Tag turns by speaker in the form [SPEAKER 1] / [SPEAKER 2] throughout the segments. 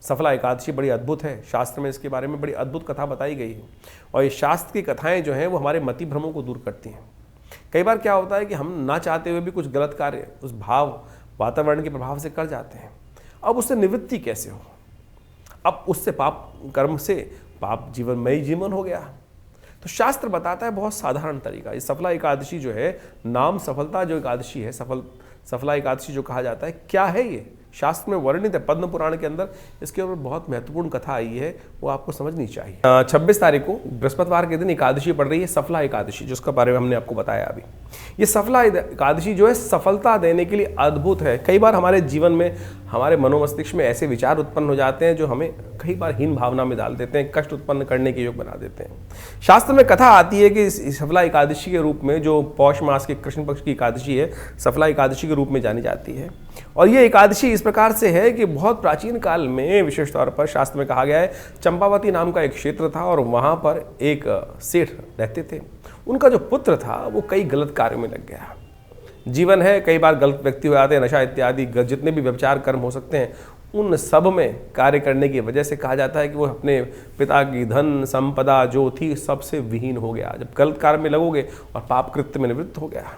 [SPEAKER 1] सफला एकादशी बड़ी अद्भुत है। शास्त्र में इसके बारे में बड़ी अद्भुत कथा बताई गई है और ये शास्त्र की कथाएं जो हैं वो हमारे मति भ्रमों को दूर करती हैं। कई बार क्या होता है कि हम ना चाहते हुए भी कुछ गलत कार्य उस भाव वातावरण के प्रभाव से कर जाते हैं। अब उससे निवृत्ति कैसे हो? अब उससे पाप कर्म से पाप जीवनमयी जीवन हो गया। तो शास्त्र बताता है बहुत साधारण तरीका। ये सफला एकादशी जो है, नाम सफलता जो एकादशी है, सफला एकादशी जो कहा जाता है, क्या है ये? शास्त्र में वर्णित है, पद्म पुराण के अंदर इसके ऊपर बहुत महत्वपूर्ण कथा आई है, वो आपको समझनी चाहिए। 26 तारीख को बृहस्पतिवार के दिन एकादशी पड़ रही है, सफला एकादशी, जिसके बारे में हमने आपको बताया अभी। ये सफला एकादशी जो है सफलता देने के लिए अद्भुत है। कई बार हमारे जीवन में, हमारे मनोमस्तिष्क में ऐसे विचार उत्पन्न हो जाते हैं जो हमें कई बार हीन भावना में डाल देते हैं, कष्ट उत्पन्न करने के योग बना देते हैं। शास्त्र में कथा आती है कि इस सफला एकादशी के रूप में, जो पौष मास के कृष्ण पक्ष की एकादशी है, सफला एकादशी के रूप में जानी जाती है। और ये एकादशी इस प्रकार से है कि बहुत प्राचीन काल में विशेष तौर पर शास्त्र में कहा गया है, चंपावती नाम का एक क्षेत्र था और वहाँ पर एक सेठ रहते थे। उनका जो पुत्र था वो कई गलत कार्यों में लग गया। जीवन है, कई बार गलत व्यक्ति हो जाते हैं, नशा इत्यादि जितने भी व्यभिचार कर्म हो सकते हैं, उन सब में कार्य करने की वजह से कहा जाता है कि वो अपने पिता की धन संपदा जो थी सबसे विहीन हो गया। जब गलत कार्य में लगोगे और पाप कृत्य में निवृत्त हो गया।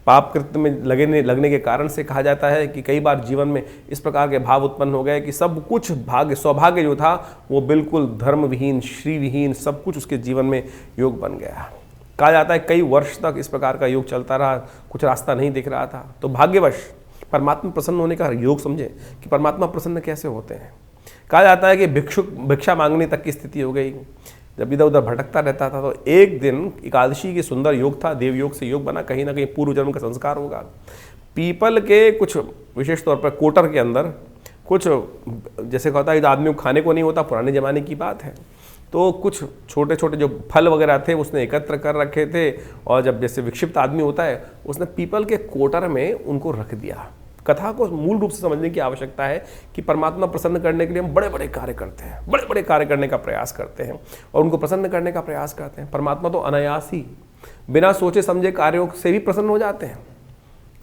[SPEAKER 1] पाप कृत्य में लगने के कारण से कहा जाता है कि कई बार जीवन में इस प्रकार के भाव उत्पन्न हो गए कि सब कुछ भाग्य सौभाग्य जो था वो बिल्कुल धर्मविहीन, श्रीविहीन, सब कुछ उसके जीवन में योग बन गया। कहा जाता है कई वर्ष तक इस प्रकार का योग चलता रहा, कुछ रास्ता नहीं दिख रहा था। तो भाग्यवश परमात्मा प्रसन्न होने का योग समझे कि परमात्मा प्रसन्न कैसे होते हैं। कहा जाता है कि भिक्षा मांगने तक की स्थिति हो गई। जब इधर उधर भटकता रहता था तो एक दिन एकादशी की सुंदर योग था, देव योग से योग बना, कहीं ना कहीं पूर्व जन्म का संस्कार होगा। पीपल के कुछ विशेष तौर पर कोटर के अंदर कुछ, जैसे कहता है आदमी को खाने को नहीं होता, पुराने ज़माने की बात है, तो कुछ छोटे छोटे जो फल वगैरह थे उसने एकत्र कर रखे थे और जब जैसे विक्षिप्त आदमी होता है उसने पीपल के कोटर में उनको रख दिया। कथा को मूल रूप से समझने की आवश्यकता है कि परमात्मा प्रसन्न करने के लिए हम बड़े बड़े कार्य करते हैं, बड़े बड़े कार्य करने का प्रयास करते हैं और उनको प्रसन्न करने का प्रयास करते हैं। परमात्मा तो अनायास ही बिना सोचे समझे कार्यों से भी प्रसन्न हो जाते हैं।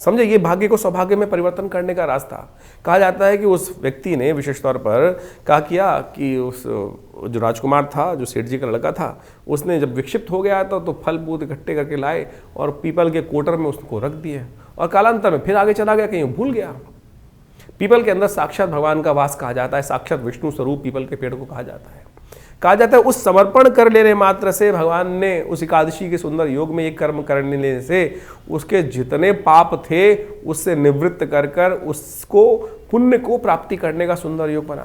[SPEAKER 1] समझे, ये भाग्य को सौभाग्य में परिवर्तन करने का रास्ता। कहा जाता है कि उस व्यक्ति ने विशेष तौर पर क्या किया कि उस जो राजकुमार था, जो सेठ जी का लड़का था, उसने जब विक्षिप्त हो गया था तो फल फूल इकट्ठे करके लाए और पीपल के कोटर में उसको रख दिए और कालांतर में फिर आगे चला गया, कहीं भूल गया। पीपल के अंदर साक्षात भगवान का वास कहा जाता है, साक्षात विष्णु स्वरूप पीपल के पेड़ को कहा जाता है। कहा जाता है उस समर्पण कर लेने मात्र से भगवान ने उस एकादशी के सुंदर योग में एक कर्म करने से उसके जितने पाप थे उससे निवृत्त कर उसको पुण्य को प्राप्ति करने का सुंदर योग बना